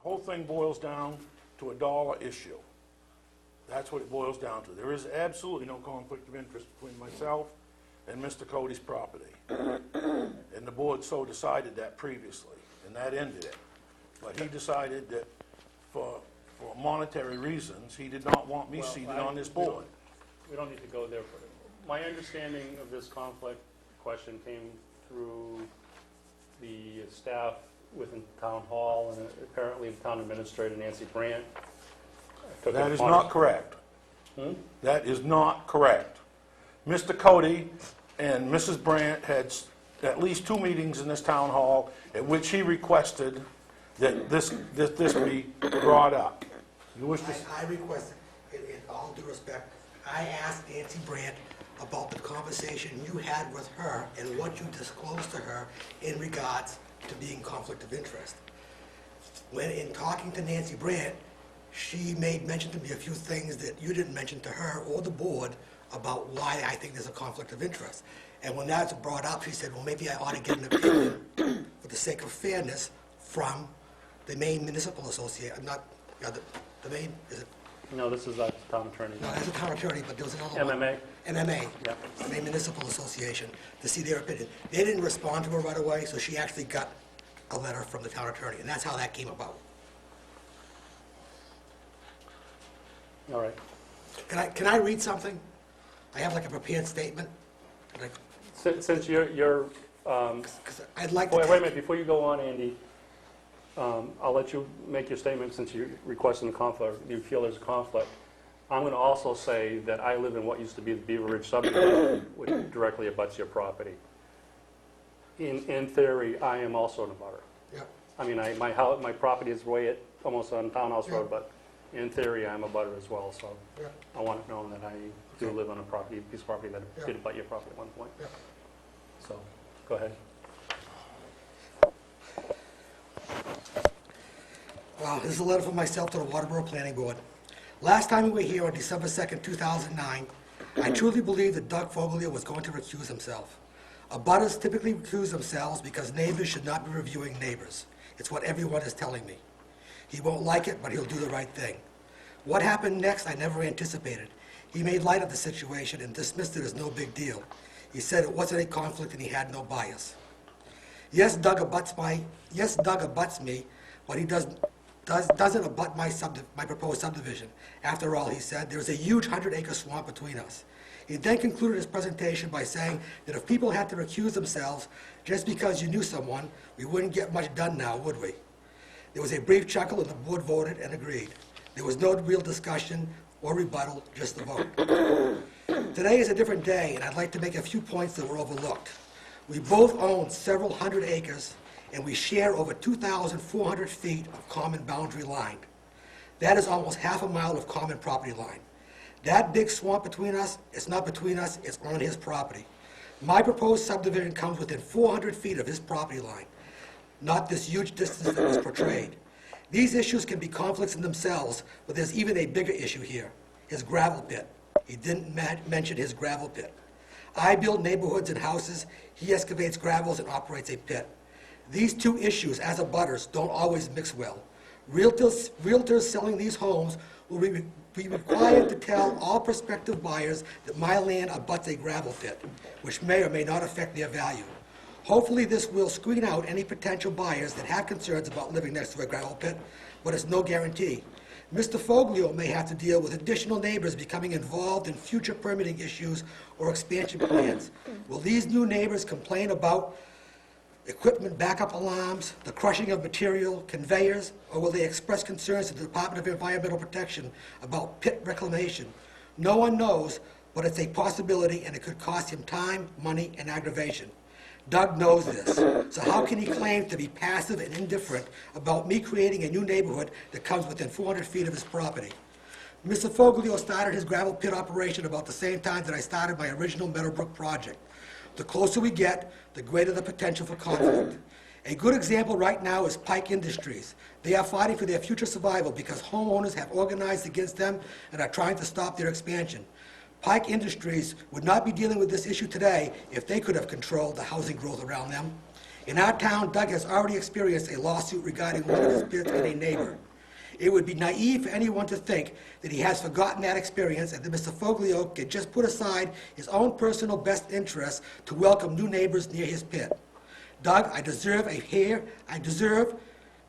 whole thing boils down to a dollar issue. That's what it boils down to. There is absolutely no conflict of interest between myself and Mr. Cody's property. And the board so decided that previously, and that ended it. But he decided that for monetary reasons, he did not want me seated on this board. We don't need to go there. My understanding of this conflict question came through the staff within Town Hall, and apparently the town administrator, Nancy Brandt, took it That is upon not correct. That is not correct. Mr. Cody and Mrs. Brandt had at least 2 meetings in this town hall at which he requested that this be brought up. You wish to... I requested, in all due respect, I asked Nancy Brandt about the conversation you had with her and what you disclosed to her in regards to being conflict of interest. When in talking to Nancy Brandt, she made mention to me a few things that you didn't mention to her or the board about why I think there's a conflict of interest. And when that's brought up, she said, well, maybe I ought to get an opinion for the sake of fairness from the Maine Municipal Association, not, the Maine, is it? No, this is the town attorney. No, that's a town attorney, but there was another one. MMA? MMA, Yeah. the Maine Municipal Association, to see their opinion. They didn't respond to her right away, so she actually got a letter from the town attorney, and that's how that came about. All right. Can I read something? I have like a prepared statement. Like, Since you're 'cause I'd like to... wait a minute, before you go on, Andy, I'll let you make your statement since you're requesting the conflict, you feel there's a conflict. I'm going to also say that I live in what used to be the Beaver Ridge Subdivision, which directly abuts your property. In theory, I am also an abutter. Yep. I mean, my property is almost on Townhouse Road, Yeah. but in theory, I'm a butter as well, so Yeah. I want it known that I do live on a piece of property that Yeah. did abut your property at one point. Yeah. So, go ahead. Wow, this is a letter from myself to the Waterboro Planning Board. Last time we were here on December 2nd, 2009, I truly believed that Doug Foglio was going to recuse himself. Abutters typically recuse themselves because neighbors should not be reviewing neighbors. It's what everyone is telling me. He won't like it, but he'll do the right thing. What happened next, I never anticipated. He made light of the situation and dismissed it as no big deal. He said it wasn't a conflict and he had no bias. Yes, Doug abuts me, but he doesn't abut my proposed subdivision. After all, he said, there's a huge 100-acre swamp between us. He then concluded his presentation by saying that if people had to recuse themselves just because you knew someone, we wouldn't get much done now, would we? There was a brief chuckle and the board voted and agreed. There was no real discussion or rebuttal, just the vote. Today is a different day, and I'd like to make a few points that were overlooked. We both own several hundred acres, and we share over 2,400 feet of common boundary line. That is almost half a mile of common property line. That big swamp between us, it's not between us, it's on his property. My proposed subdivision comes within 400 feet of his property line, not this huge distance that was portrayed. These issues can be conflicts in themselves, but there's even a bigger issue here, his gravel pit. He didn't mention his gravel pit. I build neighborhoods and houses, he excavates gravels and operates a pit. These two issues, as abutters, don't always mix well. Realtors selling these homes will be required to tell all prospective buyers that my land abuts a gravel pit, which may or may not affect their value. Hopefully this will screen out any potential buyers that have concerns about living next to a gravel pit, but it's no guarantee. Mr. Foglio may have to deal with additional neighbors becoming involved in future permitting issues or expansion plans. Will these new neighbors complain about equipment backup alarms, the crushing of material, conveyors, or will they express concerns to the Department of Environmental Protection about pit reclamation? No one knows, but it's a possibility and it could cost him time, money, and aggravation. Doug knows this, so how can he claim to be passive and indifferent about me creating a new neighborhood that comes within 400 feet of his property? Mr. Foglio started his gravel pit operation about the same time that I started my original Meadowbrook project. The closer we get, the greater the potential for conflict. A good example right now is Pike Industries. They are fighting for their future survival because homeowners have organized against them and are trying to stop their expansion. Pike Industries would not be dealing with this issue today if they could have controlled the housing growth around them. In our town, Doug has already experienced a lawsuit regarding one of his pits with a neighbor. It would be naive for anyone to think that he has forgotten that experience and that Mr. Foglio can just put aside his own personal best interests to welcome new neighbors near his pit. Doug, I deserve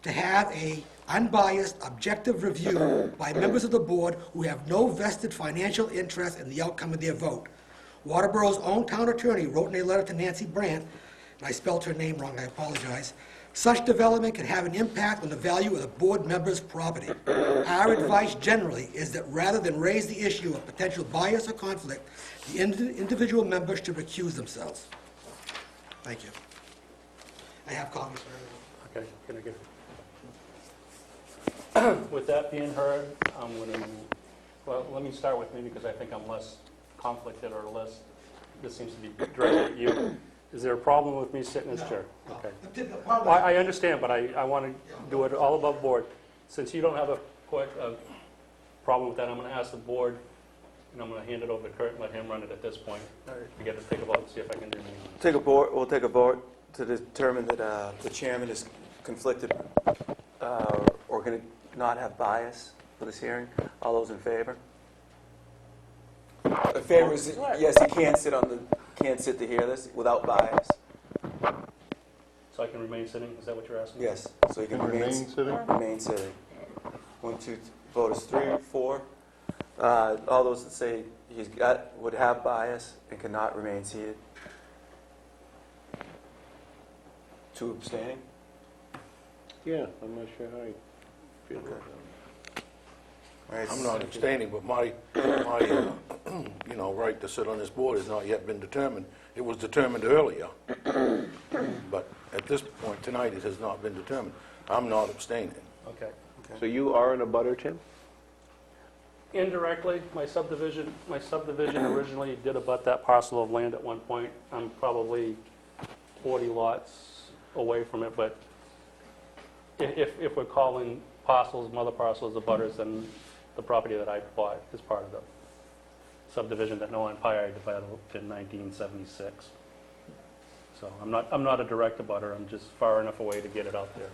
to have a unbiased, objective review by members of the board who have no vested financial interest in the outcome of their vote. Waterboro's own town attorney wrote in a letter to Nancy Brandt, and I spelled her name wrong, I apologize, such development can have an impact on the value of the board members' property. Our advice generally is that rather than raise the issue of potential bias or conflict, the individual members should recuse themselves. Thank you. I have copies for everyone. Okay, can I get? With that being heard, I'm going to, well, let me start with me because I think I'm less conflicted or less, this seems to be directed at you. Is there a problem with me sitting in this chair? Okay. Well, I understand, but I want to do it all above board. Since you don't have a problem with that, I'm going to ask the board, and I'm going to hand it over to Kurt and let him run it at this point. We get to think about it and see if I can do anything. We'll take a vote to determine that the chairman is conflicted or going to not have bias for this hearing. All those in favor? The favor is yes. He can't sit to hear this without bias. So I can remain sitting? Is that what you're asking? Yes. So he can Remain sitting? Remain sitting. 1, 2, vote is 3, 4. All those that say would have bias and cannot remain seated. 2 abstaining. Yeah, I'm not sure how you feel about that. All right, I'm not abstaining, but my right to sit on this board has not yet been determined. It was determined earlier, but at this point tonight, it has not been determined. I'm not abstaining. Okay. So you are in a butter, Tim? Indirectly, my subdivision originally did abut that parcel of land at one point. I'm probably 40 lots away from it, but if we're calling parcels, mother parcels, abutters, then the property that I bought is part of the subdivision that Noah and Pye developed in 1976. So I'm not a direct abutter. I'm just far enough away to get it out there.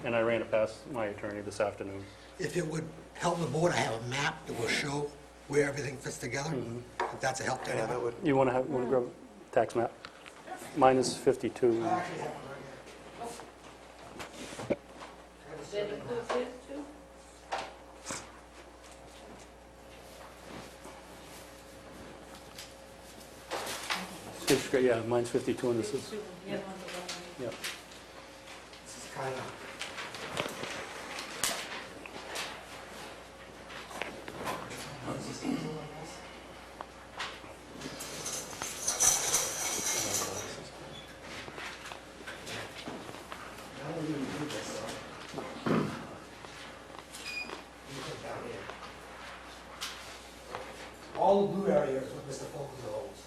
And I ran it past my attorney this afternoon. If it would help the board, I have a map that will show where everything fits together. If that's a help to Yeah, that anyone. would. You want to grab a tax map? Mine is 52. I actually have one right here. That includes his too? Yeah, mine's 52 and this is, Yeah. yeah. This is kind of. All the blue area is what Mr. Foglio owns.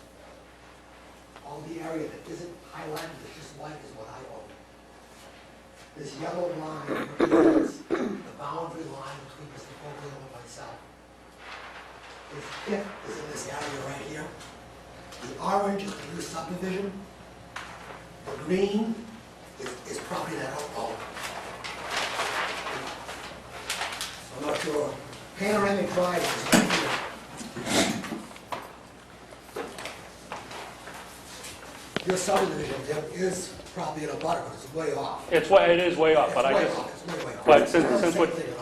All the area that isn't highlighted, that's just white, is what I own. This yellow line represents the boundary line between Mr. Foglio and myself. His pit is in this area right here. The orange is the new subdivision. The green is property that I don't own. So I'm not sure. Panoramic Drive is right here. Your subdivision, Tim, is probably in a butter, but it's way off. It is way off, but I It's way just, off, it's way off. but since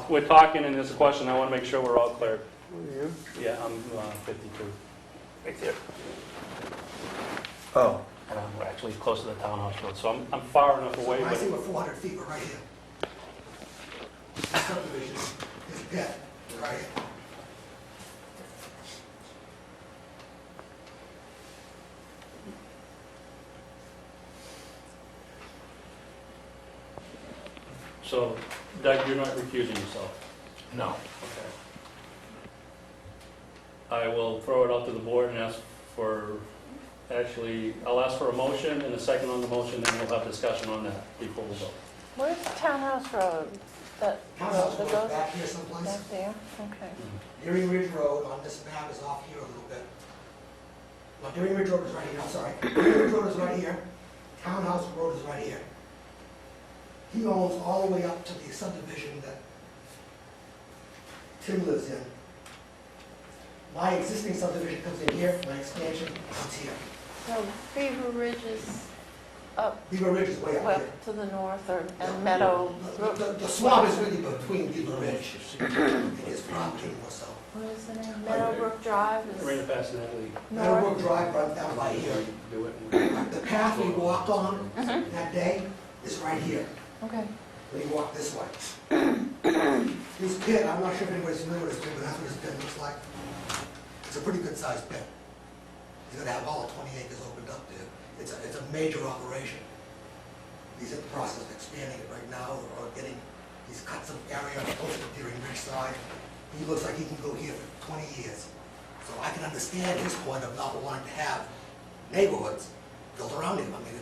we're talking and there's a question, I want to make sure we're all clear. Yeah, I'm 52. Right there. Oh. And I'm actually close to the townhouse road, so I'm far enough away, I but see we're 400 feet, we're right here. Subdivision is pit, we're right here. so Doug, you're not recusing yourself. No. Okay. I will throw it out to the board and ask for, actually, I'll ask for a motion and a second on the motion, then we'll have discussion on that before we vote. Where's Townhouse Road? That Townhouse that Road goes back here someplace. back there? Okay. Deering Ridge Road on this map is off here a little bit. No, Deering Ridge Road is right here, I'm sorry. Deering Ridge Road is right here. Townhouse Road is right here. he owns all the way up to the subdivision that Tim lives in. My existing subdivision comes in here, my expansion comes here. So Beaver Ridge is up, Beaver Ridge is way up here. to the north, and Meadowbrook. The swamp is really between Beaver Ridge and his property, so. What is the name? Meadowbrook Drive Right is past Natalie. Meadowbrook Drive runs down by here. Do it. The path we walked on that day is right here. Okay. When you walk this way. This pit, I'm not sure if anybody's familiar with this pit, but that's what this pit looks like. It's a pretty good sized pit. He's gonna have all 20 acres opened up there. It's a major operation. He's in the process of expanding it right now, or he's cut some area close to the Deering Ridge side. He looks like he can go here for 20 years. So I can understand his point of not wanting to have neighborhoods built around him. I mean,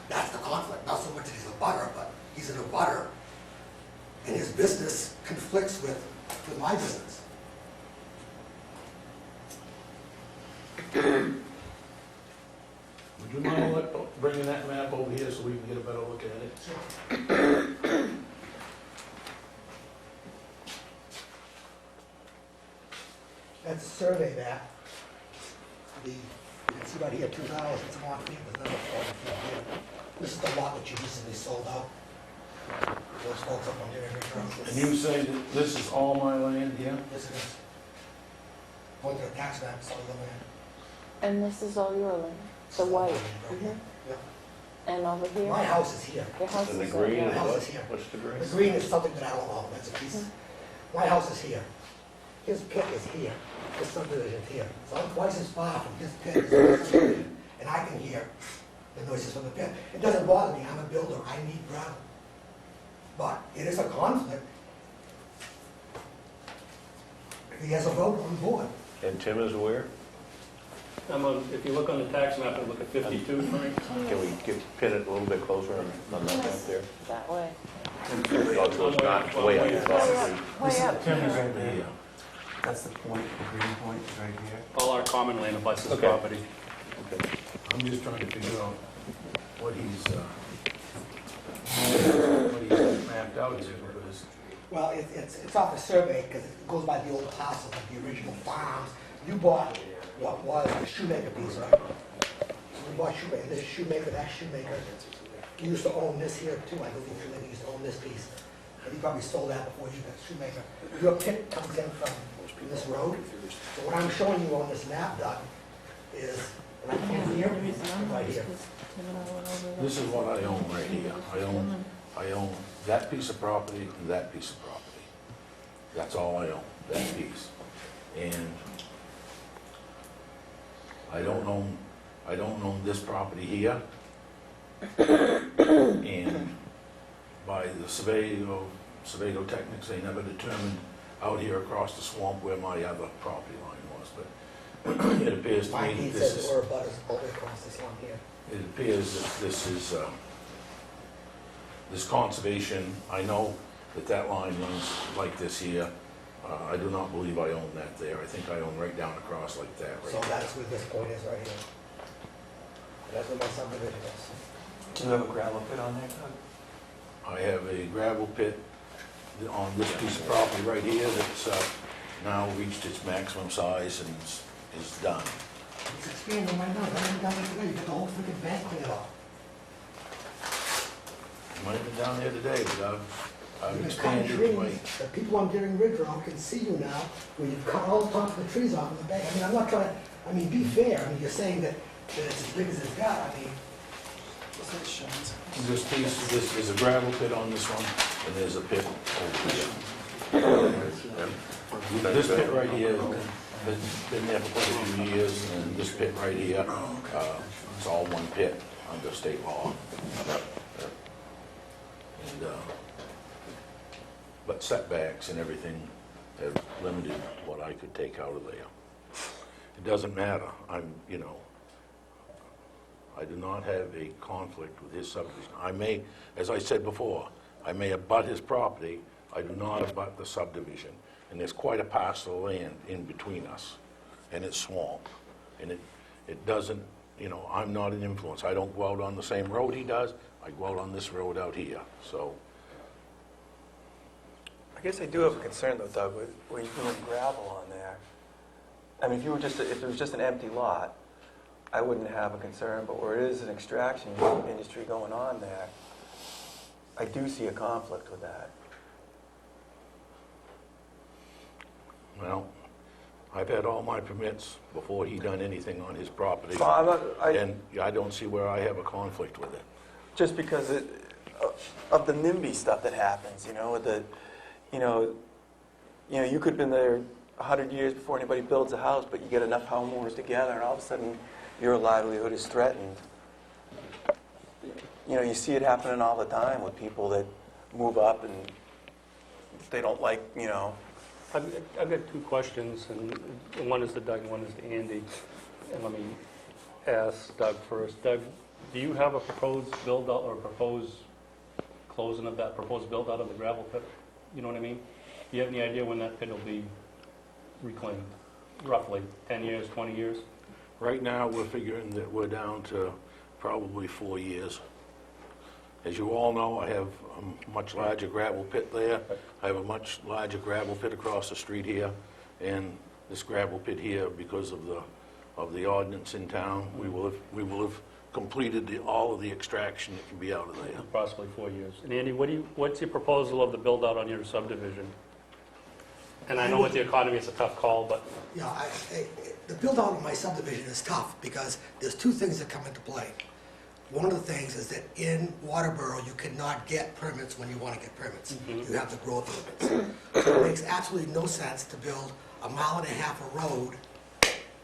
that's the conflict. Not so much that he's a butter, but he's in a butter, and his business conflicts with my business. Would you mind bringing that map over here so we can get a better look at it? That's a survey map. You can see right here, 2,000 square feet, there's another 40 feet here. This is the lot that you recently sold out. Those folks up on Deering Ridge Road. And you say that this is all my land here? Yes, it is. Going to the tax map, some of the land. And this is all your land, the white. Right here. Yep. And over here? My house is here. Your house And the is green over My is here. house what? is here. What's the green? The green is something that I don't own, that's a piece. My house is here. His pit is here. His subdivision's here. So I'm twice as far from his pit as his subdivision, and I can hear the noises from the pit. It doesn't bother me, I'm a builder, I need gravel. But it is a conflict. He has a vote on board. And Tim is aware? If you look on the tax map and look at 52, Frank, Can we pin it a little bit closer on that map there? That way. Oh, so it's not way up front. Way up Tim is here. over here. That's the point, the green point is right here. all our common land abuts this Okay. property. I'm just trying to figure out what he's mapped out here, because Well, it's off the survey, because it goes by the old parcels, like the original farms. You bought what was the shoemaker piece, right? So we bought shoemaker, this is shoemaker, that shoemaker. You used to own this here too, I believe shoemaker used to own this piece. And you probably sold that before you got shoemaker. Your pit comes in from this road. So what I'm showing you on this map, Doug, is, when I came here, right here. this is what I own right here. I own that piece of property and that piece of property. That's all I own, that piece. And I don't own this property here. And by the Sebago techniques, they never determined out here across the swamp where my other property line was, but it appears to My me deed that this says is, that we're butters all the way across this line here. it appears that this is, this conservation, I know that line runs like this here. I do not believe I own that there. I think I own right down across like that, So right? that's where this point is, right here. That's where my subdivision is. Do you have a gravel pit on there, Doug? I have a gravel pit on this piece of property right here that's now reached its maximum size and is done. It's expanding right now, right down there, you got the whole freaking bank cleared off. Might have been down there today, but I've You've been cutting expanded my, trees. The people on Deering Ridge Road can see you now, where you've cut all the tops of the trees off in the bank. I mean, I'm not trying to, I mean, be fair, I mean, you're saying that it's as big as it's got, I mean, this piece, this is a gravel pit on this one, and there's a pit over here. This pit right here has been there for quite a few years, and this pit right here, it's all one pit under state law. And, but setbacks and everything have limited what I could take out of there. It doesn't matter, I do not have a conflict with his subdivision. I may, as I said before, I may abut his property, I do not abut the subdivision. And there's quite a parcel of land in between us, and it's swamp. And it doesn't, I'm not an influence. I don't go out on the same road he does, I go out on this road out here, so. I guess I do have a concern though, Doug, with when you're doing gravel on there. I mean, if it was just an empty lot, I wouldn't have a concern, but where it is an extraction industry going on there, I do see a conflict with that. Well, I've had all my permits before he done anything on his property, So I'm not, and I don't see where I have a conflict with it. just because of the NIMBY stuff that happens, with the, you could have been there 100 years before anybody builds a house, but you get enough homeowners together, and all of a sudden, your livelihood is threatened. You see it happening all the time with people that move up and they don't like, I've got two questions, and one is to Doug and one is to Andy. And let me ask Doug first. Doug, do you have a proposed build-out or proposed closing of that proposed build-out of the gravel pit? You know what I mean? Do you have any idea when that pit will be reclaimed? Roughly 10 years, 20 years? Right now, we're figuring that we're down to probably 4 years. As you all know, I have a much larger gravel pit there. I have a much larger gravel pit across the street here, and this gravel pit here, because of the ordinance in town, we will have completed all of the extraction that can be out of there. Possibly 4 years. And Andy, what's your proposal of the build-out on your subdivision? And I know with the economy, it's a tough call, but Yeah, the build-out of my subdivision is tough because there's two things that come into play. One of the things is that in Waterboro, you cannot get permits when you want to get permits. You have the growth limits. So it makes absolutely no sense to build 1.5 miles of road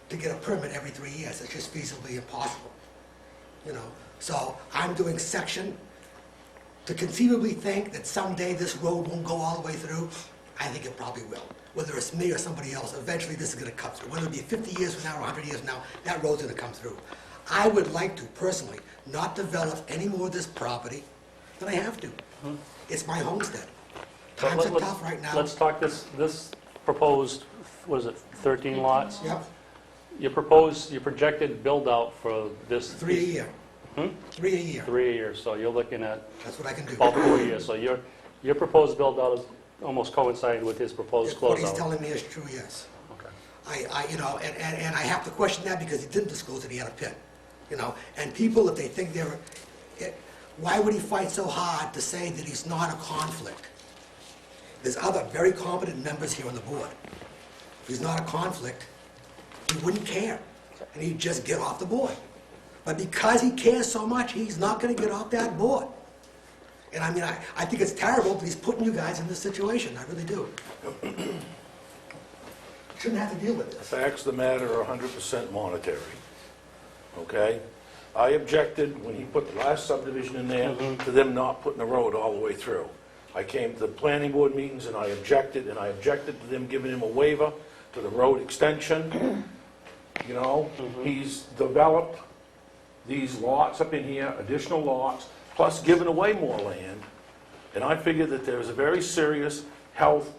to get a permit every 3 years. It's just feasibly impossible. So I'm doing section. To conceivably think that someday this road won't go all the way through, I think it probably will. Whether it's me or somebody else, eventually this is going to come through. Whether it be 50 years from now or 100 years from now, that road's going to come through. I would like to, personally, not develop any more of this property than I have to. It's my homestead. Times are tough right now. let's talk this proposed, what is it, 13 lots? Yep, Your projected build-out for this? 3 a year. 3 a year. 3 a year, so you're looking at That's what I can do. about 4 years. So your proposed build-out is almost coinciding with his proposed If what he's closeout. telling me is true, yes. Okay. And I have to question that because he didn't disclose that he had a pit. And people, if they think why would he fight so hard to say that he's not a conflict? There's other very competent members here on the board. If he's not a conflict, he wouldn't care, and he'd just get off the board. But because he cares so much, he's not going to get off that board. And I think it's terrible, but he's putting you guys in this situation. I really do. Shouldn't have to deal with this. Facts of the matter are 100% monetary, okay? I objected when he put the last subdivision in there to them not putting the road all the way through. I came to the planning board meetings and I objected to them giving him a waiver to the road extension. He's developed these lots up in here, additional lots, plus giving away more land. And I figured that there's a very serious health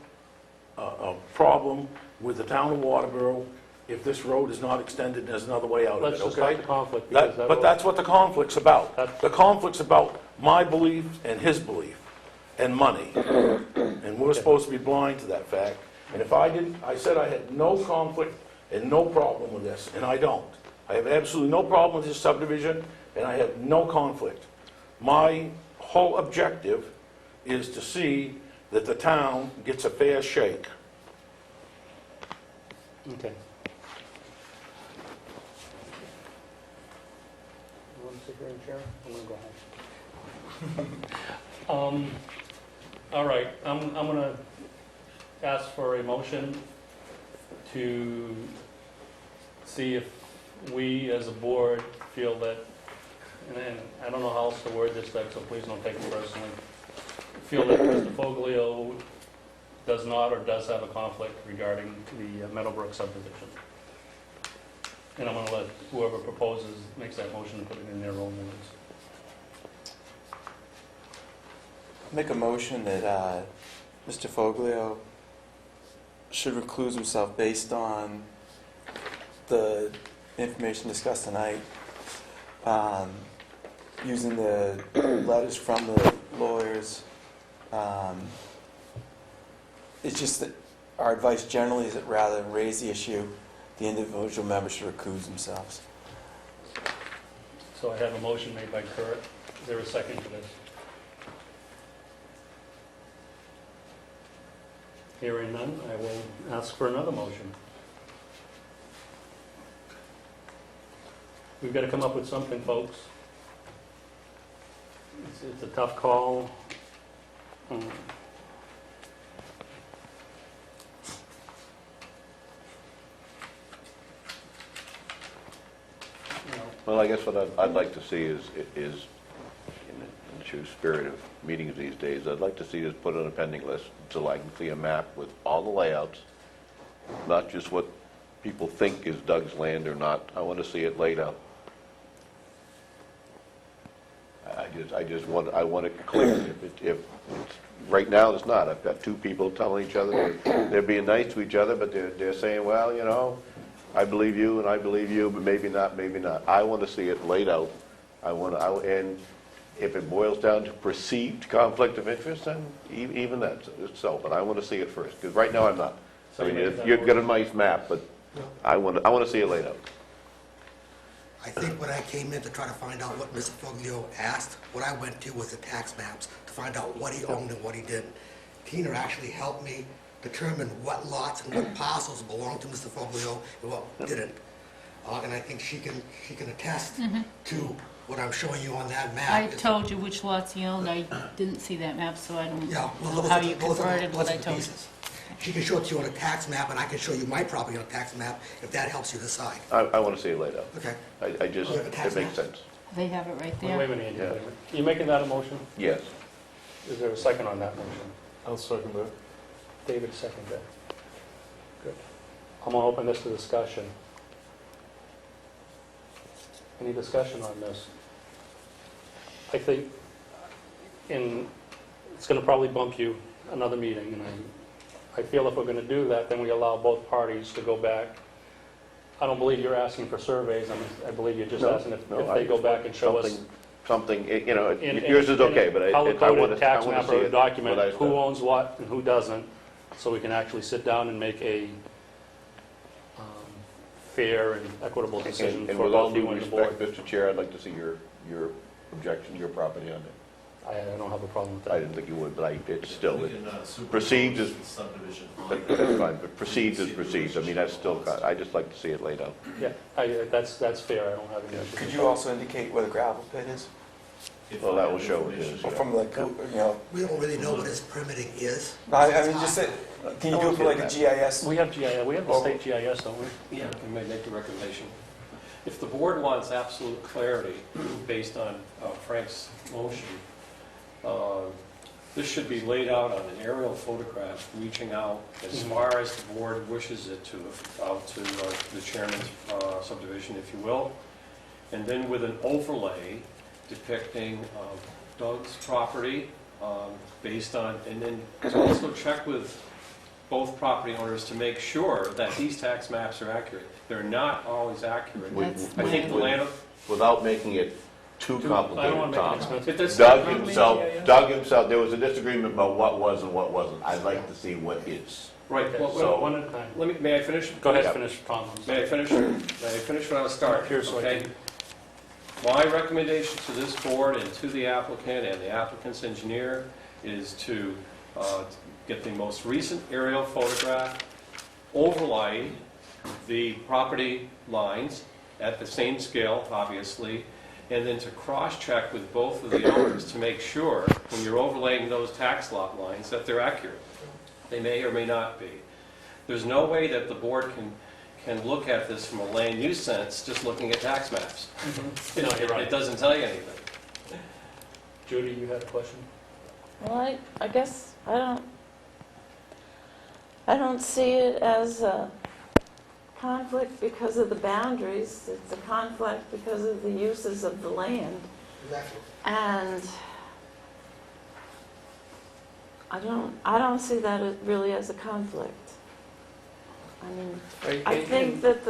problem with the town of Waterboro if this road is not extended and there's another way out of Let's it, just okay? not the conflict. because But that'll- that's what the conflict's about. That- The conflict's about my belief and his belief, and money. And we're supposed to be blind to that fact. And if I didn't, I said I had no conflict and no problem with this, and I don't. I have absolutely no problem with this subdivision, and I have no conflict. My whole objective is to see that the town gets a fair shake. Okay. You want to sit here and chair? I'm going to go home. All right, I'm going to ask for a motion to see if we, as a board, feel that, and I don't know how else to word this, Doug, so please don't take it personally, feel that Mr. Foglio does not or does have a conflict regarding the Meadowbrook subdivision. And I'm going to let whoever proposes, makes that motion, put it in their own words. Make a motion that Mr. Foglio should recluse himself based on the information discussed tonight, using the letters from the lawyers, it's just that our advice generally is that rather than raise the issue, the individual members should recuse themselves. So I have a motion made by Kurt. Is there a second to this? Hearing none, I will ask for another motion. We've got to come up with something, folks. It's a tough call. You know, Well, I guess what I'd like to see is in the true spirit of meetings these days, I'd like to see us put on a pending list so I can see a map with all the layouts, not just what people think is Doug's land or not. I want to see it laid out. I want it clear. If right now it's not. I've got two people telling each other they're being nice to each other, but they're saying, well, you know, I believe you and I believe you, but maybe not, maybe not. I want to see it laid out. And if it boils down to perceived conflict of interest, then even that. So, but I want to see it first, because right now I'm not. So I mean, you make that you've got a motion? nice map, but I want to see it laid out. I think when I came in to try to find out what Mr. Foglio asked, what I went to was the tax maps to find out what he owned and what he didn't. Tina actually helped me determine what lots and what parcels belonged to Mr. Foglio and what didn't. And I think she can attest to what I'm showing you on that map. I told you which lots you owned. I didn't see that map, so I don't Yeah, well, know those how are the- you those are the- converted those what are I the told you. pieces. She can show it to you on a tax map, and I can show you my property on a tax map, if that helps you decide. I want to see it laid out. Okay? I just, You have a tax it makes map? sense. They have it right Wait there. a minute, Andy, Yeah. wait a minute. You making that a motion? Yes. Is there a second on that motion? I'll second that. David seconded it. Good. I'm going to open this to discussion. Any discussion on this? I think it's going to probably bump you another meeting, and I feel if we're going to do that, then we allow both parties to go back. I don't believe you're asking for surveys. I believe you're just No, asking if no, they go back and show us. Something, you know, in- yours is in okay, but I want color-coded to tax see map or a it. document, what I who said. owns what and who doesn't, so we can actually sit down and make a fair and equitable decision And for with all both you due and the board. respect, Mr. Chair, I'd like to see your objection, your property on it. I don't have a problem with I that. didn't think you would, but it's still, We can, super- perceived is- Subdivision. that's fine, but perceived is perceived. I mean, that's still, I just like to see it laid out. Yeah, that's fair, I don't have any issue. Could you also indicate where the gravel pit is? If Well, I that have will show it information. is, Or from like, you know, We don't really know what his permitting is. I mean, just say, can you do it for like a GIS? We have GIS, we have the state GIS, don't we? Yeah, I may make a recommendation. If the board wants absolute clarity based on Frank's motion, this should be laid out on an aerial photograph reaching out as far as the board wishes it to, out to the chairman's subdivision, if you will, and then with an overlay depicting Doug's property based on, and then to also check with both property owners to make sure that these tax maps are accurate. They're not always accurate. That's I think the land, Without making it too I don't complicated, want to make it Tom. expensive. but that's Doug not- himself, there was a disagreement about what was and what wasn't. I'd like to see what is. Right, Okay, well, so one at a time. may I finish? Go ahead, Yeah. finish, Tom. I'm May I sorry. finish when I start? Here, so I Okay. can- My recommendation to this board and to the applicant and the applicant's engineer is to get the most recent aerial photograph, overlay the property lines at the same scale, obviously, and then to cross-check with both of the owners to make sure, when you're overlaying those tax lot lines, that they're accurate. They may or may not be. There's no way that the board can look at this from a land use sense, just looking at tax maps. No, you're right. It doesn't tell you anything. Judy, you had a question? Well, I guess I don't see it as a conflict because of the boundaries. It's a conflict because of the uses of the land. Exactly. And I don't see that really as a conflict. I mean, I think that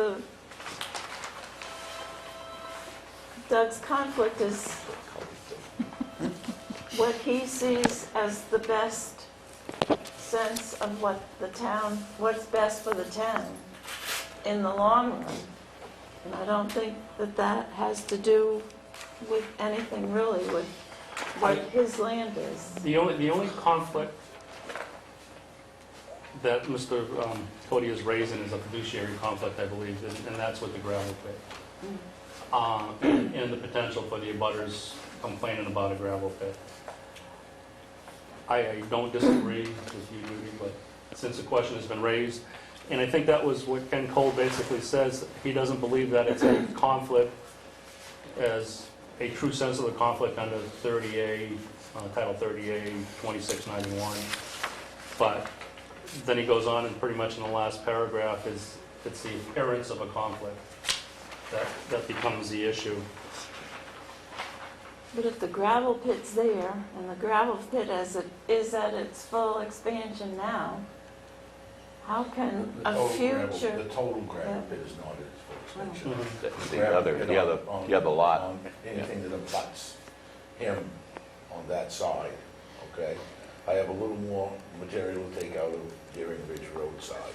Doug's conflict is what he sees as the best sense of what the town, what's best for the town in the long run. And I don't think that that has to do with anything really with what his land is. The only conflict that Mr. Cody is raising is a fiduciary conflict, I believe, and that's with the gravel pit. And the potential for the abutters complaining about a gravel pit. I don't disagree with you, Judy, but since the question has been raised, and I think that was what Ken Cole basically says, he doesn't believe that it's a conflict as a true sense of the conflict under 30A, Title 30A, 2691. But then he goes on and pretty much in the last paragraph it's the appearance of a conflict that becomes the issue. But if the gravel pit's there, and the gravel pit as it is at its full expansion now, how can The a total gravel- future... The total gravel pit is not its full extension. Mhm. The Gravel other, pit the other, on- the other lot. on Anything that abuts him on that side, okay? I have a little more material to take out of Deering Ridge Road side,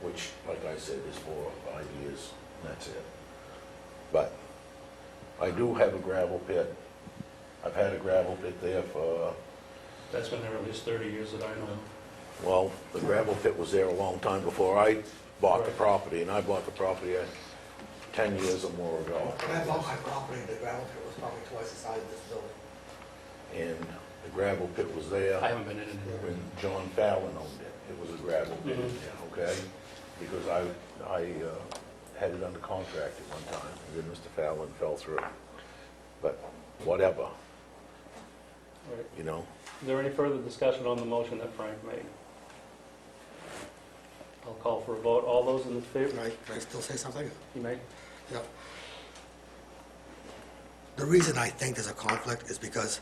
which, like I said, is 4 or 5 years, and that's it. But I do have a gravel pit. I've had a gravel pit there for, That's been there at least 30 years that I know. well, the gravel pit was there a long time before I bought the property, and I bought the property 10 years or more ago. When I bought my property, the gravel pit was probably twice the size of this building. And the gravel pit was there. I haven't been in it. When John Fallon owned it, it was a gravel pit, Mhm. okay? Because I had it under contract at one time, and then Mr. Fallon fell through. But whatever, All right. you know? Is there any further discussion on the motion that Frank made? I'll call for a vote. All those in favor? Can I still say something? You may. Yeah. The reason I think there's a conflict is because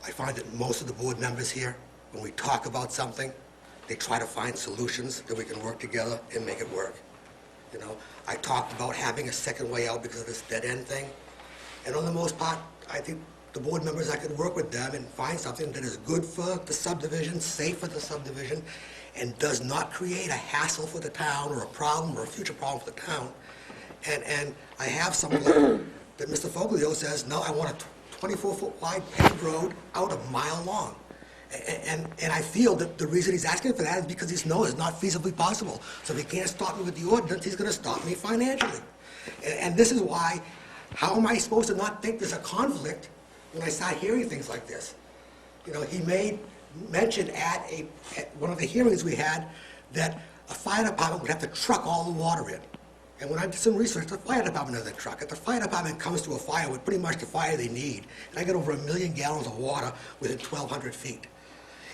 I find that most of the board members here, when we talk about something, they try to find solutions that we can work together and make it work. You know, I talked about having a second way out because of this dead-end thing, and on the most part, I think the board members, I could work with them and find something that is good for the subdivision, safe for the subdivision, and does not create a hassle for the town or a problem or a future problem for the town. And I have something that Mr. Foglio says, no, I want a 24-foot wide paved road out a mile long. And I feel that the reason he's asking for that is because he knows it's not feasibly possible. So if he can't stop me with the ordinance, he's going to stop me financially. And this is why, how am I supposed to not think there's a conflict when I start hearing things like this? You know, he made mention at one of the hearings we had that a fire department would have to truck all the water in. And when I did some research, the fire department doesn't truck it. The fire department comes to a fire with pretty much the fire they need. And I get over 1 million gallons of water within 1,200 feet.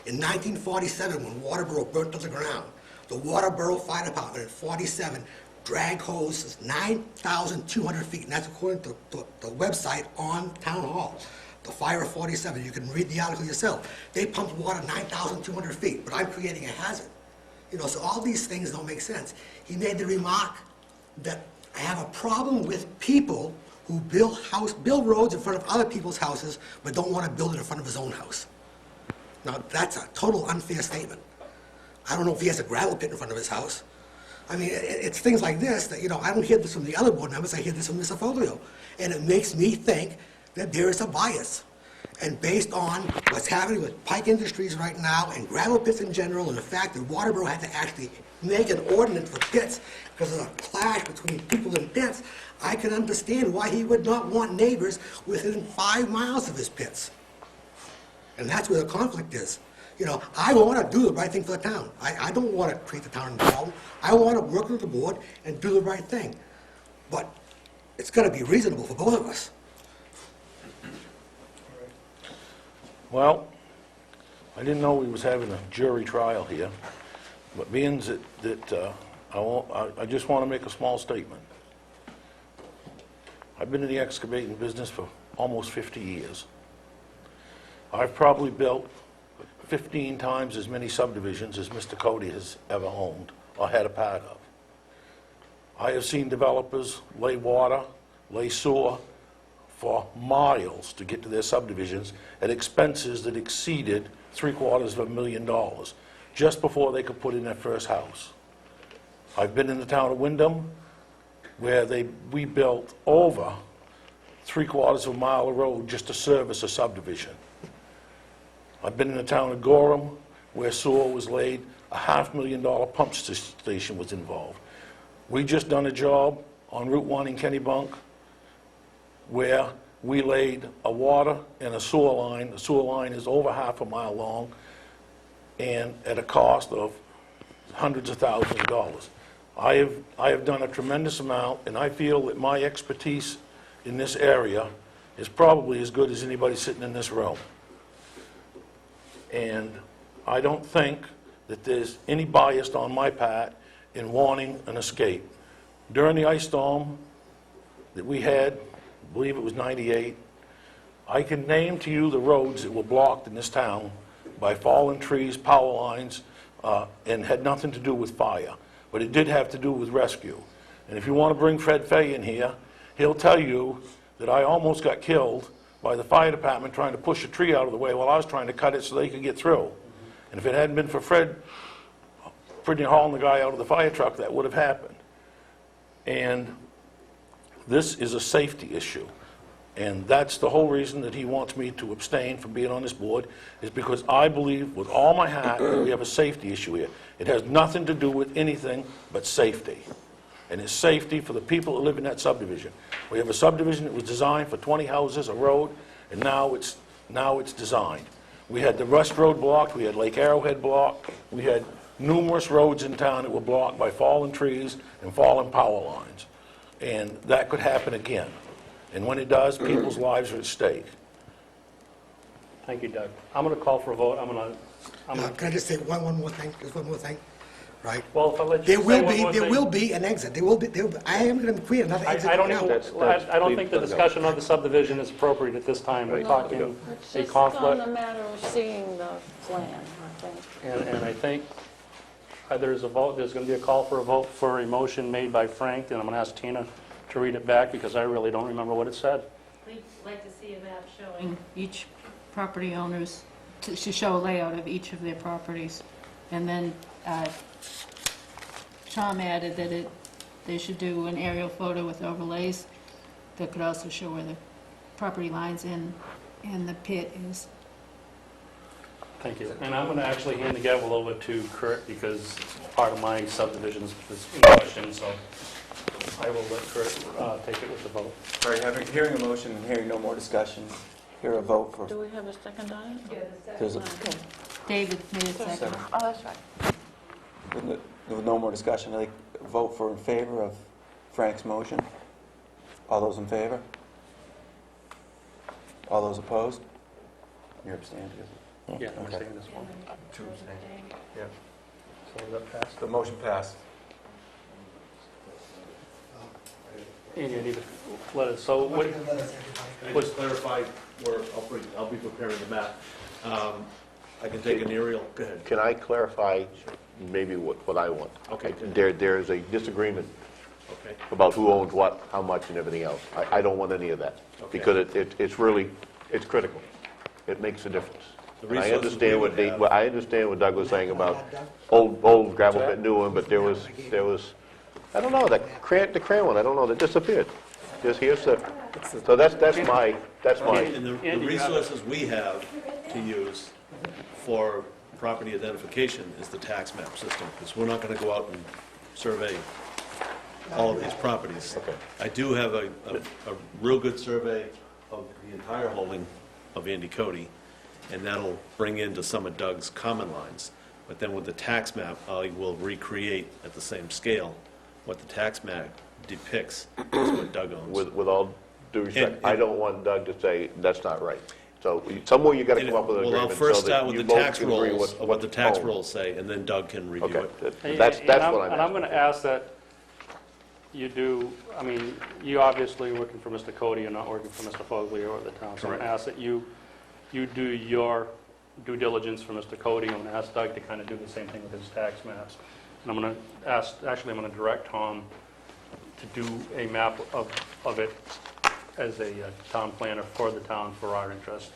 In 1947, when Waterboro burnt to the ground, the Waterboro Fire Department in 47 drag hoses 9,200 feet, and that's according to the website on Town Hall. The Fire of 47, you can read the article yourself. They pumped water 9,200 feet, but I'm creating a hazard. You know, so all these things don't make sense. He made the remark that I have a problem with people who build roads in front of other people's houses, but don't want to build it in front of his own house. Now, that's a total unfair statement. I don't know if he has a gravel pit in front of his house. I mean, it's things like this that, you know, I don't hear this from the other board members, I hear this from Mr. Foglio. And it makes me think that there is a bias. And based on what's happening with Pike Industries right now and gravel pits in general, and the fact that Waterboro had to actually make an ordinance for pits because of a clash between people and pits, I can understand why he would not want neighbors within 5 miles of his pits. And that's where the conflict is. You know, I want to do the right thing for the town. I don't want to create the town in problem. I want to work with the board and do the right thing. But it's got to be reasonable for both of us. Well, I didn't know we was having a jury trial here, but being that I just want to make a small statement. I've been in the excavating business for almost 50 years. I've probably built 15 times as many subdivisions as Mr. Cody has ever owned or had a part of. I have seen developers lay water lay sewer for miles to get to their subdivisions at expenses that exceeded $750,000 just before they could put in their first house. I've been in the town of Wyndham where we built over 3/4 of a mile of road just to service a subdivision. I've been in the town of Gorham where sewer was laid, a $500,000 pump station was involved. We just done a job on Route 1 in Kennebunk where we laid a water and a sewer line. The sewer line is over 1/2 mile long and at a cost of hundreds of thousands of dollars. I have done a tremendous amount, and I feel that my expertise in this area is probably as good as anybody sitting in this room. And I don't think that there's any bias on my part in wanting an escape. During the ice storm that we had, I believe it was 98, I can name to you the roads that were blocked in this town by fallen trees, power lines, and had nothing to do with fire. But it did have to do with rescue. And if you want to bring Fred Fay in here, he'll tell you that I almost got killed by the fire department trying to push a tree out of the way while I was trying to cut it so they could get through. And if it hadn't been for Fred hauling the guy out of the fire truck, that would have happened. And this is a safety issue. And that's the whole reason that he wants me to abstain from being on this board, is because I believe with all my heart that we have a safety issue here. It has nothing to do with anything but safety. And it's safety for the people that live in that subdivision. We have a subdivision that was designed for 20 houses, a road, and now it's designed. We had the Rust Road blocked, we had Lake Arrowhead blocked, we had numerous roads in town that were blocked by fallen trees and fallen power lines. And that could happen again. And when it does, people's lives are at stake. Thank you, Doug. I'm going to call for a vote. Can I just say one more thing, just one more thing, right? Well, if I let you There say will one be, more there thing. will be an exit, I am going to create another exit. I don't now. even, I don't think the discussion of the subdivision is appropriate at this time. We're talking It's a just on the conflict, matter of seeing the plan, I think. and I think there's going to be a call for a vote for a motion made by Frank, and I'm going to ask Tina to read it back because I really don't remember what it said. We'd like to see a map showing each property owners, to show a layout of each of their properties. And then Tom added that they should do an aerial photo with overlays that could also show where the property lines and the pit is. Thank you. And I'm going to actually hand the gavel over to Kurt because part of my subdivision is in question, so I will let Kurt take it with the vote. All right, hearing a motion and hearing no more discussion, hear a vote for... Do we have a second on it? There's a- Okay. David made it second. Second. Oh, that's right. With no more discussion, I think vote in favor of Frank's motion. All those in favor? All those opposed? You're abstaining, because... Yeah, I'm Okay. saying this one. Two abstaining. Yeah. So that passed. The motion passed. And you need to let it, so what, Let us everybody. Can I just clarify where I'll be preparing the map? I can take an aerial, go ahead. Can I clarify maybe what I want? Okay. There's a disagreement Okay. about who owns what, how much, and everything else. I don't want any of that, Okay. because it's really, it's critical. It makes a difference. The And I resources we understand would have- I understand what Doug was saying about old gravel pit, new one, but there was, I don't know, the crayon one, I don't know, that disappeared. Just here's the, so that's my, And the Andy, you have it. resources we have to use for property identification is the tax map system, because we're not going to go out and survey all of these properties. Okay. I do have a real good survey of the entire holding of Andy Cody, and that'll bring into some of Doug's common lines. But then with the tax map, I will recreate at the same scale what the tax map depicts is what Doug owns. with all due respect, And- I don't want Doug to say, that's not right. So somewhere you gotta come up with an Well, agreement I'll so first that start with you the both tax can agree rolls, of what the what's tax owned. rolls say, and then Doug can review Okay, it. that's what I'm And I'm going asking. to ask that you do, I mean, you obviously are working for Mr. Cody, you're not working for Mr. Fogley or the town. So I'm going to ask that you do your due diligence for Mr. Cody. I'm going to ask Doug to kind of do the same thing with his tax maps. And I'm going to ask, actually, I'm going to direct Tom to do a map of it as a town planner for the town for our interest.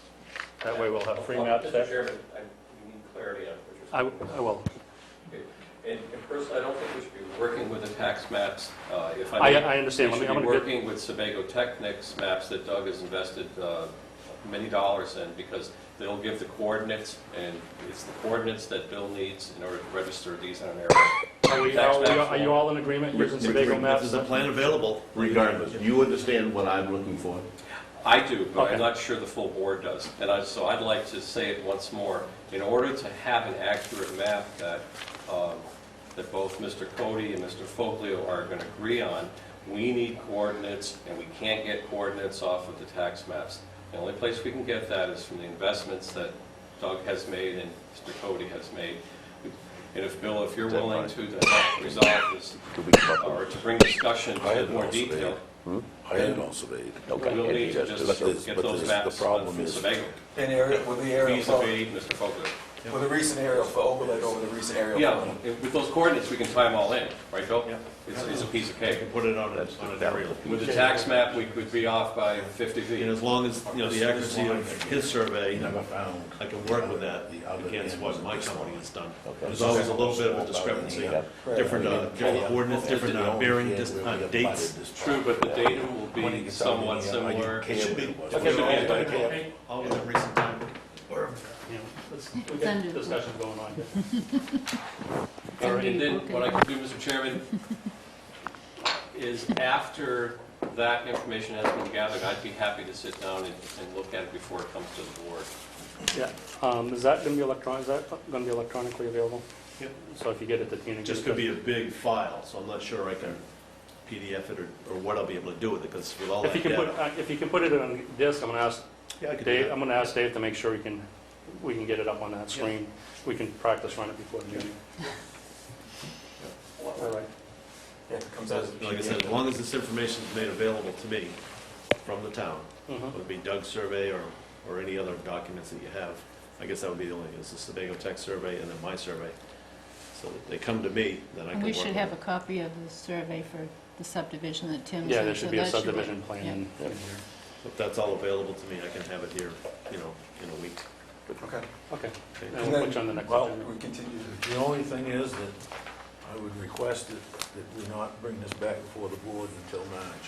That way we'll have free maps Mr. there. Chairman, we need clarity on what you're saying. I will. And personally, I don't think we should be working with the tax maps. If I I may, understand. We should I'm be gonna get- working with Sebago Technic's maps that Doug has invested many dollars in, because they'll give the coordinates, and it's the coordinates that Bill needs in order to register these on an area. Are you all in agreement using Sebago If maps? there's a plan available. Regardless, you understand what I'm looking for? I do, but Okay. I'm not sure the full board does. And so I'd like to say it once more. In order to have an accurate map that both Mr. Cody and Mr. Foglio are going to agree on, we need coordinates, and we can't get coordinates off of the tax maps. The only place we can get that is from the investments that Doug has made and Mr. Cody has made. And if, Bill, if you're willing to help resolve this, or to bring discussion to more detail, I had all surveyed. we'll need to just get those maps from Sebago. An area, with the aerial Please photo, evade Mr. Foglio. with a recent aerial photo, overlaid over the recent aerial Yeah, photo. with those coordinates, we can tie them all in, right, Bill? Yeah. It's a piece of I cake. can put it on an aerial. With the tax map, we could be off by 50 And feet. as long as, you know, the accuracy of his survey, Never found. I can work with that The other against end what was my this company one. has done. Okay. There's always a little bit of a discrepancy, different coordinates, different bearing dates. True, but the datum will be somewhat similar. It should be. Okay. All within recent time. You know, we It's got under the discussion going on here. All right, and then what I can do, Mr. Chairman, is after that information has been gathered, I'd be happy to sit down and look at it before it comes to the board. Yeah, is that going to be electronically available? Yeah. So if you get it to Tina. It just could be a big file, so I'm not sure I can PDF it or what I'll be able to do with it, because with all If that you can put, data. if you can put it on disk, I'm going to ask Yeah, I could do Dave, that. I'm going to ask Dave to make sure we can get it up on that screen. We can practice run it before the meeting. All right. Yeah, it comes out as a Like I said, as long as this information is made available to me from the town, Mhm. whether it be Doug's survey or any other documents that you have, I guess that would be the only, is the Sebago Tech survey and then my survey. So that they come to me, then I can And work we with should have a it. copy of the survey for the subdivision that Tim's Yeah, in, there so should be a that should subdivision plan yeah. in here. If that's all available to me, I can have it here, you know, in a week. Okay. Okay, Okay. and we'll put you on the next Well, agenda. We continue. The only thing is that I would request that we not bring this back before the board until March,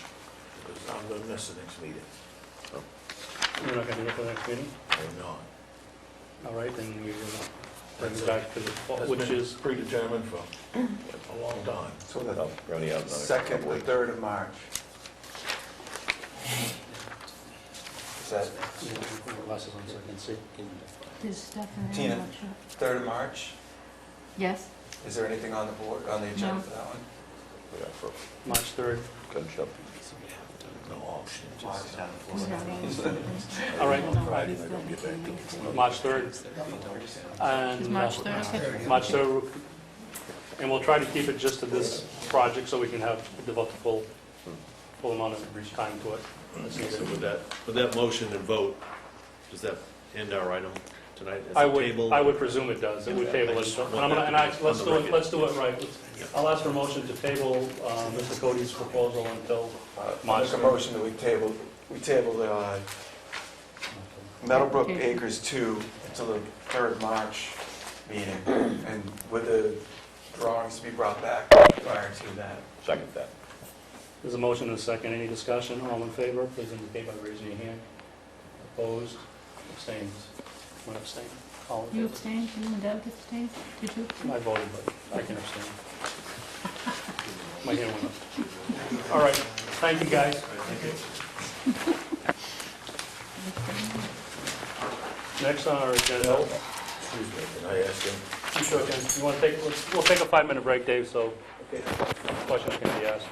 because I'm going to miss the next meeting. You're not going to do it for the next meeting? I'm not. All right, then we will bring That's it back to the, That's which been is, predetermined for a long time. So the We're only out another second couple or weeks. third of March. Is that glasses on so I can see. There's stuff in there, Tina. I'm not sure. third of March? Yes? Is there anything on the board, on the agenda No. for that one? Yeah, for March 3rd. gun shop. No option. All right. Friday, I don't get back to it. March 3rd. Is And March 3rd okay? March 3rd, and we'll try to keep it just to this project so we can have, devote the full amount of time to it. So with that motion and vote, does that end our item tonight? Is I it tabled? would presume it does, it would table it, and I'm gonna, and I, let's do it right. I'll ask for a motion to table, Mr. Cody's proposal until I'll March make a motion that we table Meadowbrook Acres 2 until the 3rd March meeting, and with the drawings to be brought back prior to that. Second that. There's a motion and a second, any discussion, all in favor, please indicate by raising your hand. Opposed, abstained, one abstain, all in You favor. abstained, you and Doug abstained? Did you abstain? I voted, but I can abstain. My hand went up. All right, thank you, guys. Next on our agenda, Excuse me, can I ask him? you sure can, you want to take, we'll take a 5-minute break, Dave, so questions can be asked.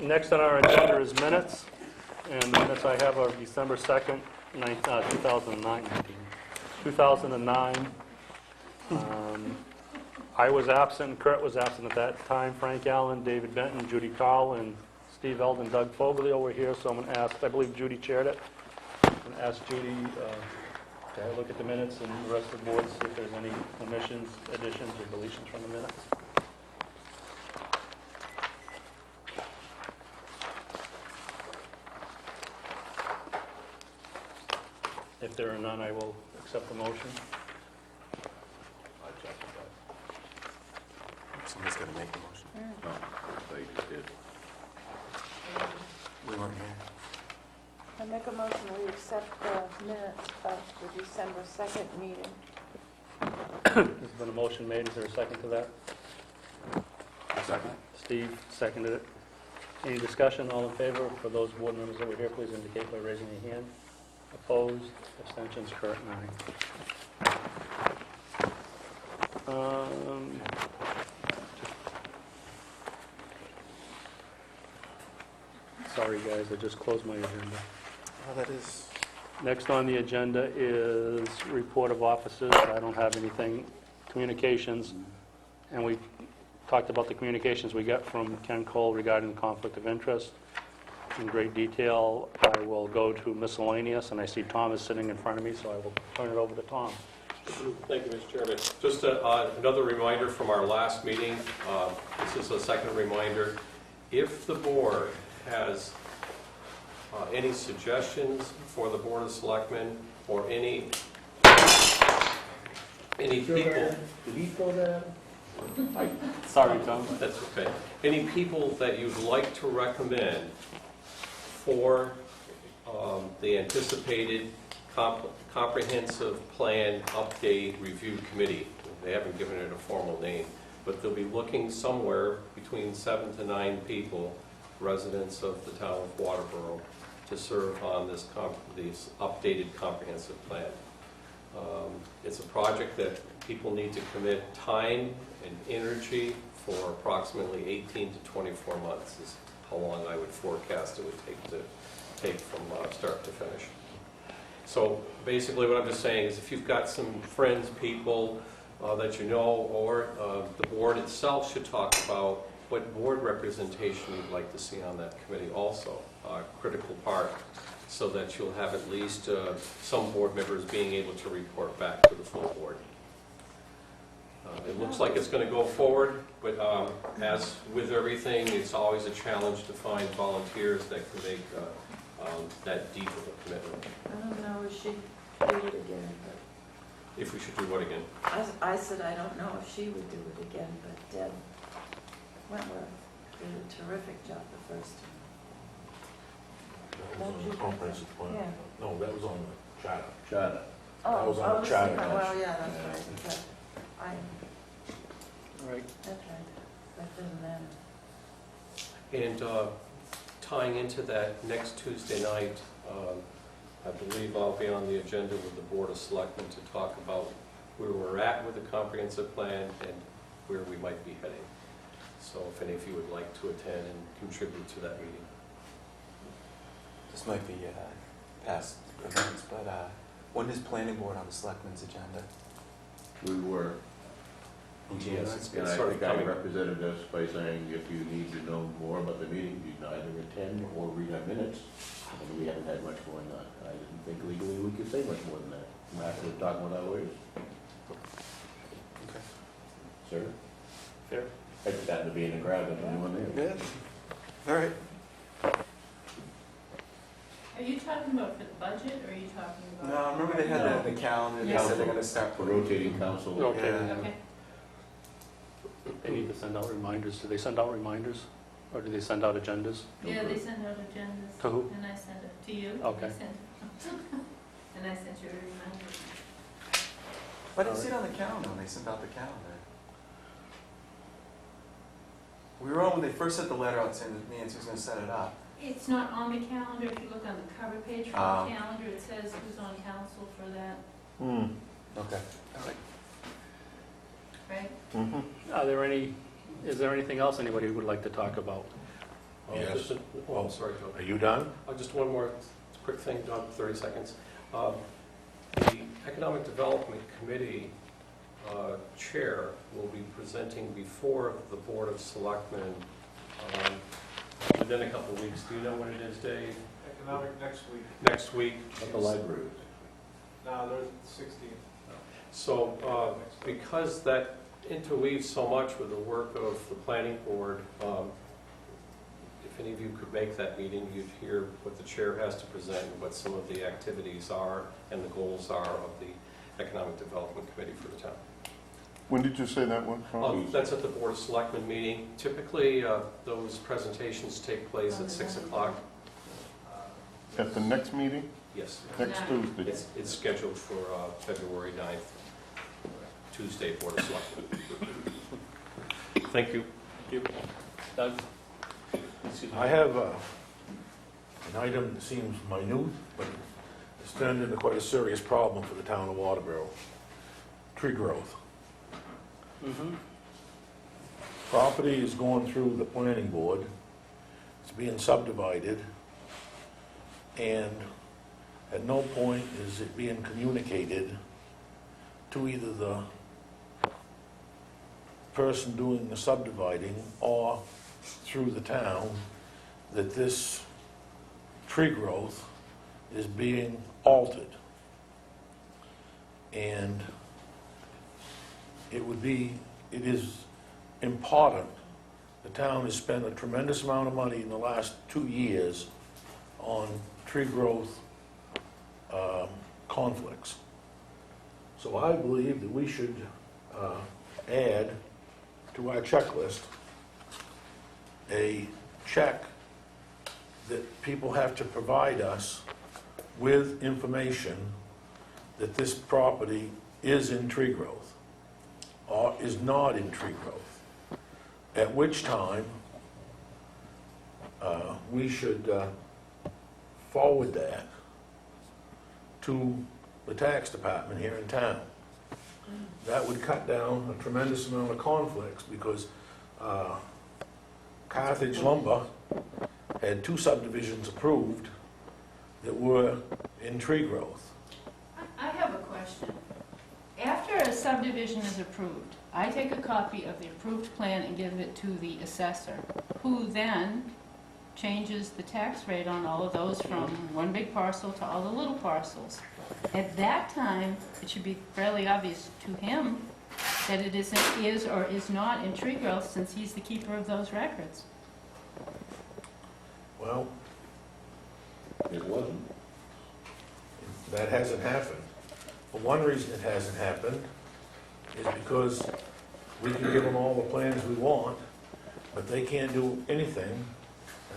Next on our agenda is minutes, and the minutes I have are December 2nd, 2009. I was absent, Kurt was absent at that time, Frank Allen, David Benton, Judy Carl, and Steve Eldon, Doug Foglio were here, so I'm going to ask, I believe Judy chaired it, I'm going to ask Judy to have a look at the minutes and the rest of the board, see if there's any omissions, additions, or deletions from the minutes. If there are none, I will accept the motion. Somebody's got to make the motion. No, they did. We weren't here. I make a motion we accept the minutes of the December 2nd meeting. There's been a motion made, is there a second to that? Second. Steve seconded it. Any discussion, all in favor? For those board members that were here, please indicate by raising your hand. Opposed, abstentions, Kurt, aye. Sorry, guys, I just closed my agenda. Oh, that is. Next on the agenda is report of officers. I don't have anything. Communications, and we talked about the communications we got from Ken Cole regarding the conflict of interest in great detail. I will go to miscellaneous, and I see Tom is sitting in front of me, so I will turn it over to Tom. Thank you, Mr. Chairman. Just another reminder from our last meeting. This is a second reminder. If the board has any suggestions for the Board of Selectmen or any people... Did he throw that? Sorry, Tom. That's okay. Any people that you'd like to recommend for the anticipated comprehensive plan update review committee. They haven't given it a formal name, but they'll be looking somewhere between 7 to 9 people, residents of the town of Waterboro, to serve on this updated comprehensive plan. It's a project that people need to commit time and energy for approximately 18 to 24 months is how long I would forecast it would take from start to finish. So basically what I'm just saying is if you've got some friends, people that you know, or the board itself should talk about what board representation you'd like to see on that committee also, a critical part, so that you'll have at least some board members being able to report back to the full board. It looks like it's going to go forward, but as with everything, it's always a challenge to find volunteers that can make that deep of a commitment. I don't know if she'd do it again, but If we should do what again? I said I don't know if she would do it again, but Deb Wentworth did a terrific job the first time. That was on the comprehensive plan. Yeah. No, that was on the charter. Charter. That was on the oh, charter. Well, yeah, that's right, but Right. that's right, that doesn't matter. And tying into that, next Tuesday night, I believe I'll be on the agenda with the Board of Selectmen to talk about where we're at with the comprehensive plan and where we might be heading. So if any of you would like to attend and contribute to that meeting. This might be past events, but when is planning board on the selectmen's agenda? We were. Yes, it's And I sort of think I coming. represented us by saying if you need to know more about the meeting, you can either attend or read our minutes. And we haven't had much going on. I didn't think legally we could say much more than that. I'm happy to talk with our lawyers. Okay. Sir? Fair. I just happened to be in the crowd, there's anyone there. Yeah. All right. Are you talking about for the budget, or are you talking about? No, remember they had that in the calendar, they said they're gonna start For putting. rotating council. Okay. Yeah. Okay. They need to send out reminders. Do they send out reminders? Or do they send out agendas? Yeah, they send out agendas. To who? And I send it to you. and Okay. I send- And I sent you a reminder. But I didn't see it on the calendar when they sent out the calendar. We were on when they first sent the letter out saying that Nancy was gonna set it up. It's not on the calendar. If you look on the cover page for Oh. the calendar, it says who's on council for that, Okay. right? Are there any, is there anything else anybody would like to talk about? Yes. Just a- oh, sorry, Joe. Are you done? Just one more quick thing, Don, 30 seconds. The Economic Development Committee Chair will be presenting before the Board of Selectmen within a couple of weeks. Do you know when it is, Dave? Economic next week. Next week? At the library. No, there's the 16th. So, because that interweaves so much with the work of the planning board, if any of you could make that meeting, you'd hear what the chair has to present, and what some of the activities are and the goals are of the Economic Development Committee for the town. When did you say that one? That's at the Board of Selectmen meeting. Typically, those presentations take place at 6 o'clock. At the next meeting? Yes, Next Tuesday? it's scheduled for February 9th, Tuesday, Board of Selectmen. Thank you. Doug? Excuse me. I have an item that seems minute, but it's turned into quite a serious problem for the town of Waterboro. Tree growth. Property is going through the planning board. It's being subdivided. And at no point is it being communicated to either the person doing the subdividing or through the town that this tree growth is being altered. And it is important. The town has spent a tremendous amount of money in the last 2 years on tree growth conflicts. So I believe that we should add to our checklist a check that people have to provide us with information that this property is in tree growth or is not in tree growth, at which time we should forward that to the tax department here in town. That would cut down a tremendous amount of conflicts because Carthage Lumber had 2 subdivisions approved that were in tree growth. I have a question. After a subdivision is approved, I take a copy of the approved plan and give it to the assessor, who then changes the tax rate on all of those from one big parcel to all the little parcels. At that time, it should be fairly obvious to him that it is or is not in tree growth, since he's the keeper of those records. Well, It wasn't. that hasn't happened. For one reason it hasn't happened is because we can give them all the plans we want, but they can't do anything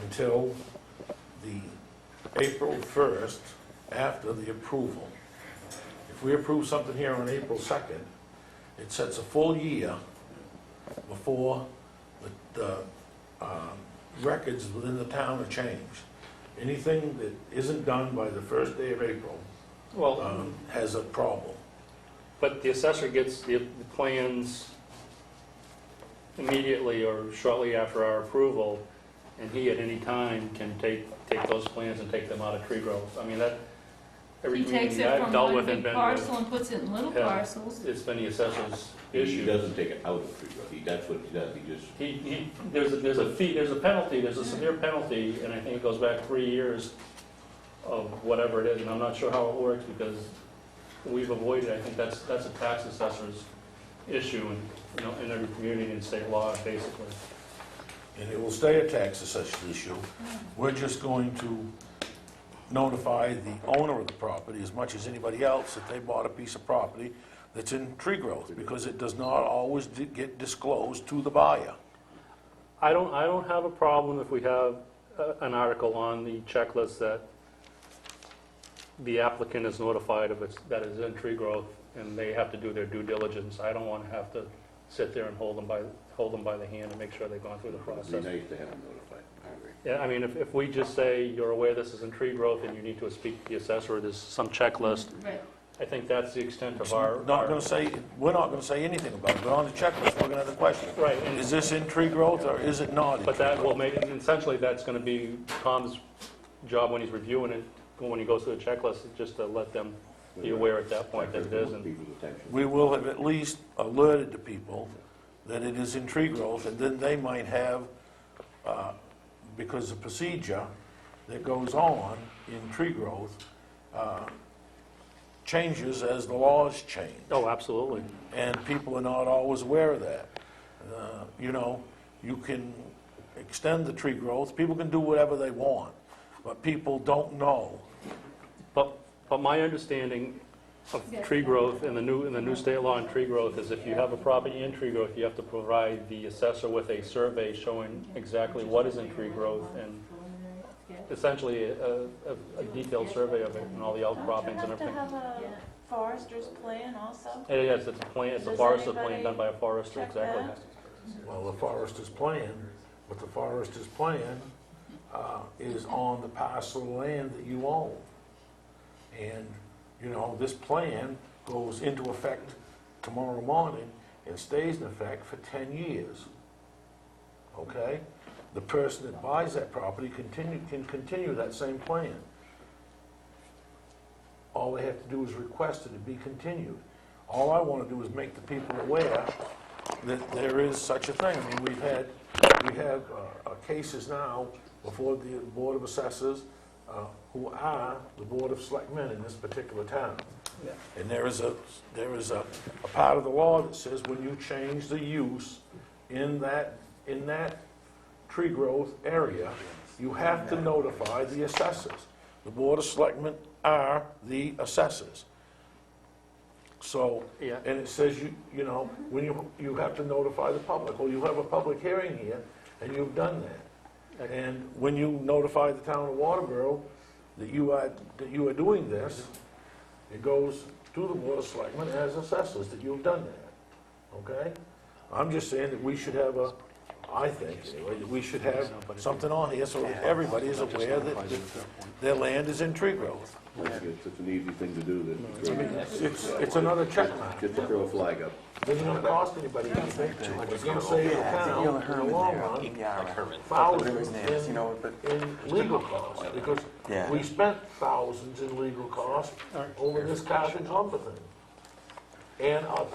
until the April 1st after the approval. If we approve something here on April 2nd, it sets a full year before the records within the town are changed. Anything that isn't done by the first day of April Well, has a problem. but the assessor gets the plans immediately or shortly after our approval, and he at any time can take those plans and take them out of tree growth. I mean, that, every He takes community it I've from dealt one with big and been parcel with, and puts it in little Yeah. parcels. it's been the assessor's He issue. doesn't take it out of tree growth. That's what he does. He just, There's a fee, there's a penalty, there's a severe penalty, and I think it goes back 3 years of whatever it is, and I'm not sure how it works because we've avoided, I think that's a tax assessor's issue in every community in state law, basically. And it will stay a tax assessment issue. We're just going to notify the owner of the property as much as anybody else that they bought a piece of property that's in tree growth, because it does not always get disclosed to the buyer. I don't have a problem if we have an article on the checklist that the applicant is notified of that is in tree growth, and they have to do their due diligence. I don't want to have to sit there and hold them by the hand and make sure they've gone through the it'd be process. nice to have him notified. I agree. Yeah, I mean, if we just say, you're aware this is in tree growth and you need to speak to the assessor, there's some checklist, Right. I think that's the extent of our... Not gonna say, we're not gonna say anything about it, but on the checklist, we're gonna have the question. Right, and- Is this in tree growth or is it not in But tree that will growth? make, essentially, that's going to be Tom's job when he's reviewing it, when he goes through the checklist, just to let them be aware at that point that it is. And We will have at least alerted the people that it is in tree growth, and then they might have, because the procedure that goes on in tree growth changes as the laws change. Oh, absolutely. And people are not always aware of that. You know, you can extend the tree growth, people can do whatever they want, but people don't know. But my understanding of tree growth in the new state law on tree growth is if you have a property in tree growth, you have to provide the assessor with a survey showing exactly what is in tree growth and essentially a detailed survey of it and all the outcroppings and Don't you everything. have to have a forester's plan also? Yes, it's a plan, it's a Does forester's plan anybody done by a forester, check exactly. that? Well, the forester's plan, but the forester's plan is on the parcel of land that you own. And, you know, this plan goes into effect tomorrow morning and stays in effect for 10 years. Okay? The person that buys that property can continue that same plan. All they have to do is request it to be continued. All I want to do is make the people aware that there is such a thing. I mean, we have cases now before the Board of Assessors who are the Board of Selectmen in this particular town. And there is a part of the law that says when you change the use in that tree growth area, you have to notify the assessors. The Board of Selectmen are the assessors. So, Yeah. and it says you know, when you have to notify the public. Well, you have a public hearing here, and you've done that. And when you notify the town of Waterboro that you are doing this, it goes to the Board of Selectmen as assessors that you've done that. Okay? I'm just saying that we should have I think, anyway, that we should have something on here so that everybody is aware that their land is in tree growth. It's such an easy thing to do I mean, that it's another check mark. just to throw a flag up. Doesn't gonna cost anybody anything. It's gonna save the town in the long run thousands in legal costs. Because we spent thousands in legal costs over this Carson lumber thing and others.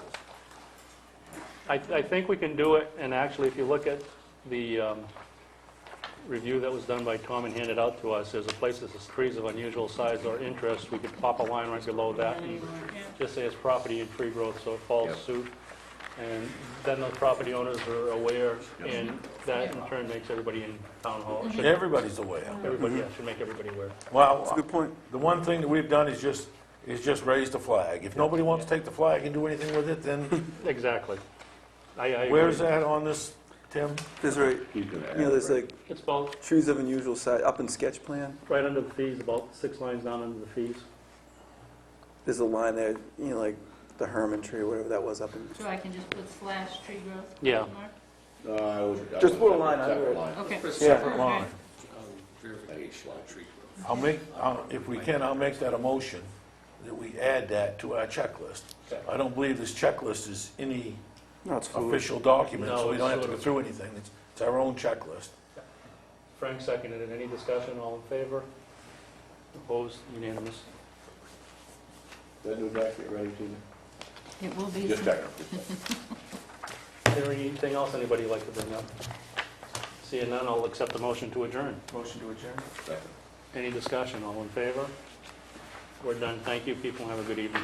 I think we can do it, and actually, if you look at the review that was done by Tom and handed out to us, there's a place that says trees of unusual size or interest. We could pop a line right below that and just say it's property and tree growth, so it falls Yep. suit. And then the property owners are aware, and that in turn makes everybody in town hall, should, Everybody's aware. everybody, yeah, should make everybody aware. Well, Good point. the one thing that we've done is just raise the flag. If nobody wants to take the flag and do anything with it, then Exactly. I agree. where's that on this, Tim? There's right, He's gonna add you know, there's like It's about trees of unusual size, up in sketch plan, right under the fees, about 6 lines down under the fees. there's a line there, you know, like the Herman tree, or whatever that was up in. So I can just put / tree growth? Yeah. mark? I would Just put a line under separate it. line. Okay. Separate line. Verification of tree growth. I'll make, if we can, I'll make that a motion that we add that to our checklist. I don't believe this checklist is any No, it's foolish. official document, No, so we it's don't have to sort go of- through anything. It's our own checklist. Frank seconded it. Any discussion? All in favor? Opposed? Unanimous. That new document ready, Tina? It will be. Just checking. Is there anything else anybody would like to bring up? Seeing none, I'll accept the motion to adjourn. Motion to adjourn? Second. Any discussion? All in favor? We're done. Thank you, people. Have a good evening.